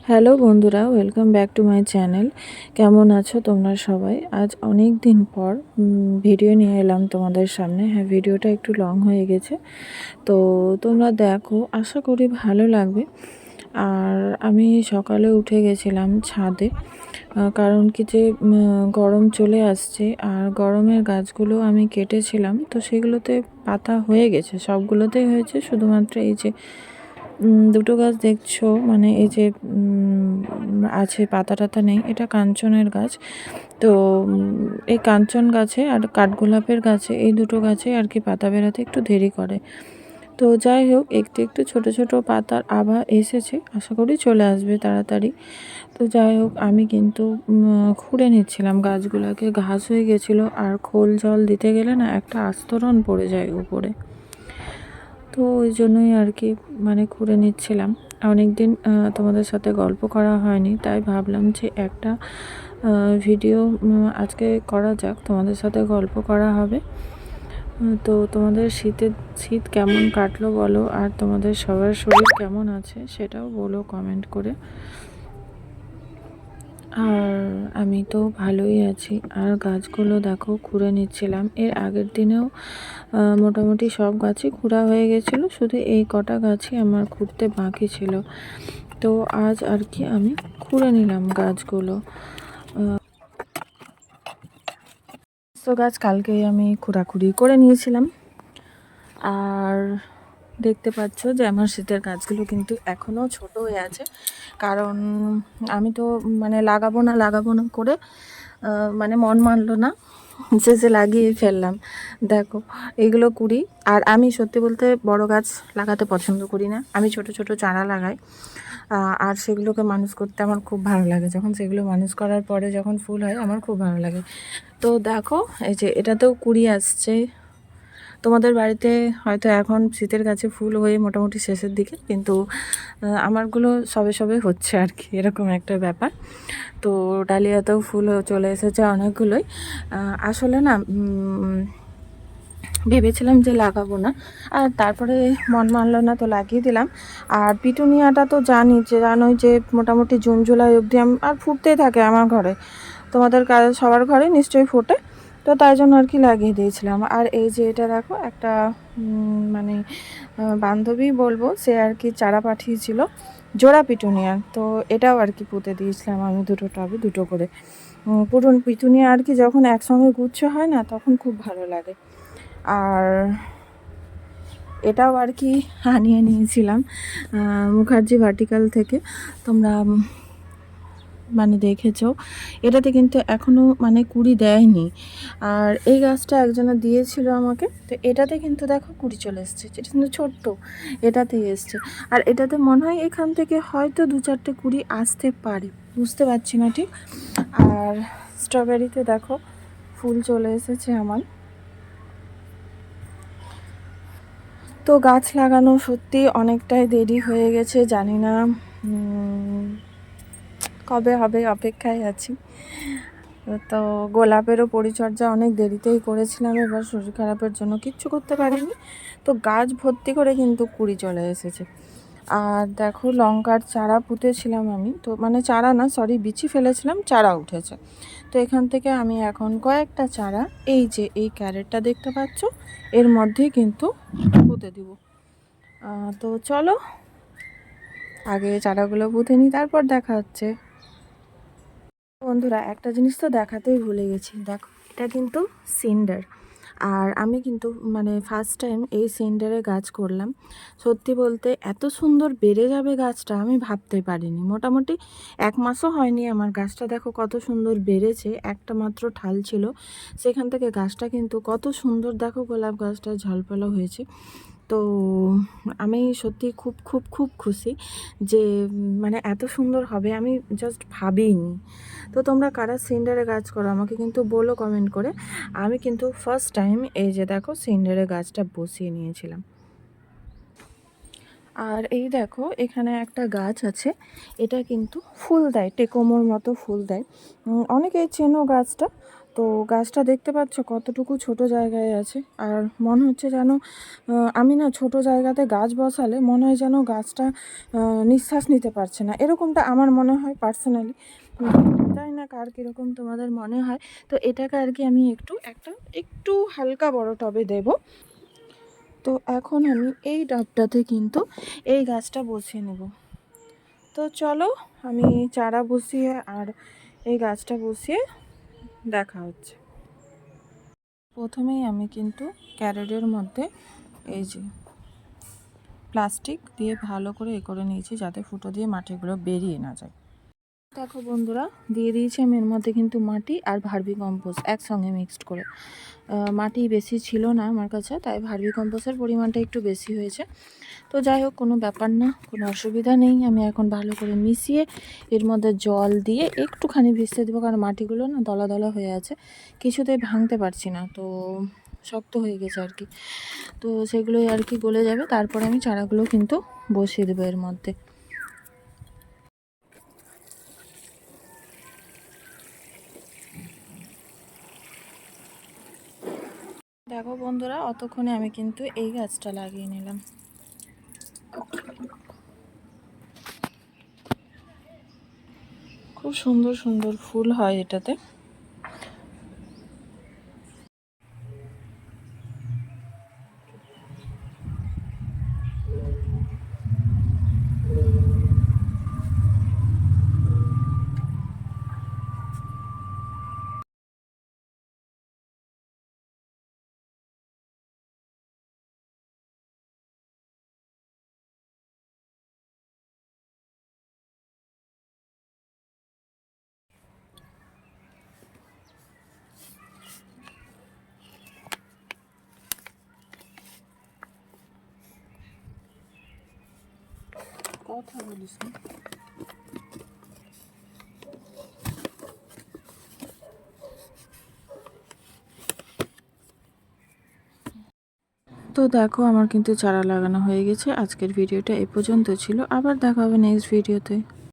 Hello বন্ধুরা, welcome back to my channel. কেমন আছো তোমরা সবাই? আজ অনেক দিন পর ভিডিও নিয়ে এলাম তোমাদের সামনে। হ্যাঁ, ভিডিওটা একটু লং হয়ে গেছে, তো তোমরা দেখো, আশা করি ভালো লাগবে। আর আমি সকালে উঠে গেছিলাম ছাদে, কারণ কি যে গরম চলে আসছে, আর গরমের গাছগুলো আমি কেটেছিলাম, তো সেগুলোতে পাতা হয়ে গেছে, সবগুলোতেই হয়েছে, শুধুমাত্র এই যে দুটো গাছ দেখছো, মানে এই যে আছে, পাতা টাতা নেই, এটা কাঞ্চনের গাছ। তো এই কাঞ্চন গাছে আর কাঠগোলাপের গাছে, এই দুটো গাছে আর কি পাতা বেরোতে একটু দেরি করে। তো যাই হোক, একটু একটু ছোট ছোট পাতার আভা এসেছে, আশা করি চলে আসবে তাড়াতাড়ি। তো যাই হোক, আমি কিন্তু খুঁড়ে নিচ্ছিলাম গাছগুলোকে, ঘাস হয়ে গেছিলো, আর খোল জল দিতে গেলে না একটা আস্তরণ পড়ে যায় উপরে। তো ওই জন্যই আর কি মানে খুঁড়ে নিচ্ছিলাম। অনেক দিন তোমাদের সাথে গল্প করা হয়নি, তাই ভাবলাম যে একটা ভিডিও আজকে করা যাক, তোমাদের সাথে গল্প করা হবে। তো তোমাদের শীত কেমন কাটলো বলো, আর তোমাদের সবার শরীর কেমন আছে সেটাও বলো কমেন্ট করে। আর আমি তো ভালোই আছি। আর গাছগুলো দেখো খুঁড়ে নিচ্ছিলাম, এর আগের দিনেও মোটামুটি সব গাছই খুঁড়া হয়ে গেছিলো, শুধু এই কটা গাছই আমার খুঁড়তে বাকি ছিল। তো আজ আর কি আমি খুঁড়ে নিলাম গাছগুলো। তো গাছ কালকেই আমি খুঁড়াখুড়ি করে নিয়েছিলাম। আর দেখতে পাচ্ছ যে আমার শীতের গাছগুলো কিন্তু এখনও ছোট হয়ে আছে, কারণ আমি তো মানে লাগাবো না করে মানে মন মানলো না, যে লাগিয়ে ফেললাম। দেখো, এগুলো কুড়ি। আর আমি সত্যি বলতে বড় গাছ লাগাতে পছন্দ করি না, আমি ছোট ছোট চারা লাগাই। আর সেগুলোকে মানুষ করতে আমার খুব ভালো লাগে, যখন সেগুলো মানুষ করার পরে যখন ফুল হয় আমার খুব ভালো লাগে। তো দেখো, এই যে এটাতেও কুড়ি আসছে। তোমাদের বাড়িতে হয়তো এখন শীতের গাছে ফুল হয়ে মোটামুটি শেষের দিকে, কিন্তু আমারগুলো সবে সবে হচ্ছে আর কি, এরকম একটা ব্যাপার। তো ডালিয়াতেও ফুল চলে এসেছে অনেকগুলোই। আসলে না ভেবেছিলাম যে লাগাবো না, আর তারপরে মন মানলো না, তো লাগিয়ে দিলাম। আর পিটুনিয়াটা তো জানোই যে মোটামুটি জুন জুলাই অবধি আর ফুটতেই থাকে আমার ঘরে, তোমাদের সবার ঘরে নিশ্চয়ই ফোটে। তো তাই জন্য আর কি লাগিয়ে দিয়েছিলাম। আর এই যে এটা দেখো, একটা মানে বান্ধবী বলবো, সে আর কি চারা পাঠিয়েছিল জোড়া পিটুনিয়ার, তো এটাও আর কি পুঁতে দিয়েছিলাম আমি দুটো টবে দুটো করে। পুরো পিটুনিয়া আর কি যখন একসঙ্গে গুচ্ছ হয় না, তখন খুব ভালো লাগে। আর এটাও আর কি আনিয়ে নিয়েছিলাম মুখার্জি ভার্টিকাল থেকে, তোমরা মানে দেখেছো। এটাতে কিন্তু এখনও মানে কুড়ি দেয়নি। আর এই গাছটা একজনে দিয়েছিল আমাকে, তো এটাতে কিন্তু দেখো কুড়ি চলে এসছে, এটা কিন্তু ছোট্ট, এটাতেই এসছে। আর এটাতে মনে হয় এখান থেকে হয়তো দু চারটে কুড়ি আসতে পারে, বুঝতে পারছি না ঠিক। আর স্ট্রবেরিতে দেখো ফুল চলে এসেছে আমার। তো গাছ লাগানো সত্যি অনেকটাই দেরি হয়ে গেছে, জানি না কবে হবে, অপেক্ষায় আছি। তো গোলাপেরও পরিচর্যা অনেক দেরিতেই করেছিলাম, এবার শরীর খারাপের জন্য কিচ্ছু করতে পারিনি। তো গাছ ভর্তি করে কিন্তু কুড়ি চলে এসেছে। আর দেখো, লঙ্কার চারা পুঁতেছিলাম আমি, তো মানে চারা না, সরি, বিচি ফেলেছিলাম, চারা উঠেছে। তো এখান থেকে আমি এখন কয়েকটা চারা, এই যে এই ক্যারেটটা দেখতে পাচ্ছ, এর মধ্যেই কিন্তু পুঁতে দিব। তো চলো আগে চারাগুলো পুঁতে নিই, তারপর দেখা হচ্ছে। বন্ধুরা, একটা জিনিস তো দেখাতেই ভুলে গেছি, দেখো এটা কিন্তু সিন্ডার। আর আমি কিন্তু মানে ফার্স্ট টাইম এই সিন্ডারে গাছ করলাম। সত্যি বলতে এত সুন্দর বেড়ে যাবে গাছটা আমি ভাবতে পারিনি। মোটামুটি 1 মাসও হয়নি আমার গাছটা, দেখো কত সুন্দর বেড়েছে। একটা মাত্র ঠাল ছিল, সেখান থেকে গাছটা কিন্তু কত সুন্দর, দেখো গোলাপ গাছটা ঝলপলো হয়েছে। তো আমি সত্যি খুব খুব খুব খুশি যে মানে এত সুন্দর হবে আমি জাস্ট ভাবিনি। তো তোমরা কারা সিন্ডারে গাছ করো আমাকে কিন্তু বলো কমেন্ট করে। আমি কিন্তু ফার্স্ট টাইম এই যে দেখো সিন্ডারে গাছটা বসিয়ে নিয়েছিলাম। আর এই দেখো, এখানে একটা গাছ আছে, এটা কিন্তু ফুল দেয়, টেকোমোর মতো ফুল দেয়। অনেকেই চেনো গাছটা। তো গাছটা দেখতে পাচ্ছ কতটুকু ছোট জায়গায় আছে, আর মনে হচ্ছে যেন আমি না ছোট জায়গাতে গাছ বসালে মনে হয় যেন গাছটা নিঃশ্বাস নিতে পারছে না, এরকমটা আমার মনে হয় পার্সোনালি। জানি না কার কীরকম তোমাদের মনে হয়। তো এটাকে আর কি আমি একটু হালকা বড় টবে দেব। তো এখন আমি এই ডাবটাতে কিন্তু এই গাছটা বসিয়ে নেব। তো চলো আমি চারা বসিয়ে আর এই গাছটা বসিয়ে দেখা হচ্ছে। প্রথমেই আমি কিন্তু ক্যারেটের মধ্যে এই যে প্লাস্টিক দিয়ে ভালো করে করে নিয়েছি, যাতে ফুটো দিয়ে মাটিগুলো বেরিয়ে না যায়। দেখো বন্ধুরা, দিয়ে দিয়েছি আমি এর মধ্যে কিন্তু মাটি আর ভার্মি কম্পোস্ট একসঙ্গে মিক্সড করে। মাটি বেশি ছিল না আমার কাছে, তাই ভার্মি কম্পোস্টের পরিমাণটা একটু বেশি হয়েছে। তো যাই হোক, কোনো ব্যাপার না, কোনো অসুবিধা নেই। আমি এখন ভালো করে মিশিয়ে এর মধ্যে জল দিয়ে একটুখানি ভিজতে দেবো, কারণ মাটিগুলো না দলা দলা হয়ে আছে, কিছুতেই ভাঙতে পারছি না, তো শক্ত হয়ে গেছে আর কি। তো সেগুলোই আর কি গলে যাবে, তারপরে আমি চারাগুলো কিন্তু বসিয়ে দেবো এর মধ্যে। দেখো বন্ধুরা, অতক্ষণে আমি কিন্তু এই গাছটা লাগিয়ে নিলাম। খুব সুন্দর সুন্দর ফুল হয় এটাতে। কথা বলিস না। তো দেখো, আমার কিন্তু চারা লাগানো হয়ে গেছে। আজকের ভিডিওটা এ পর্যন্ত ছিল, আবার দেখা হবে নেক্সট ভিডিওতে।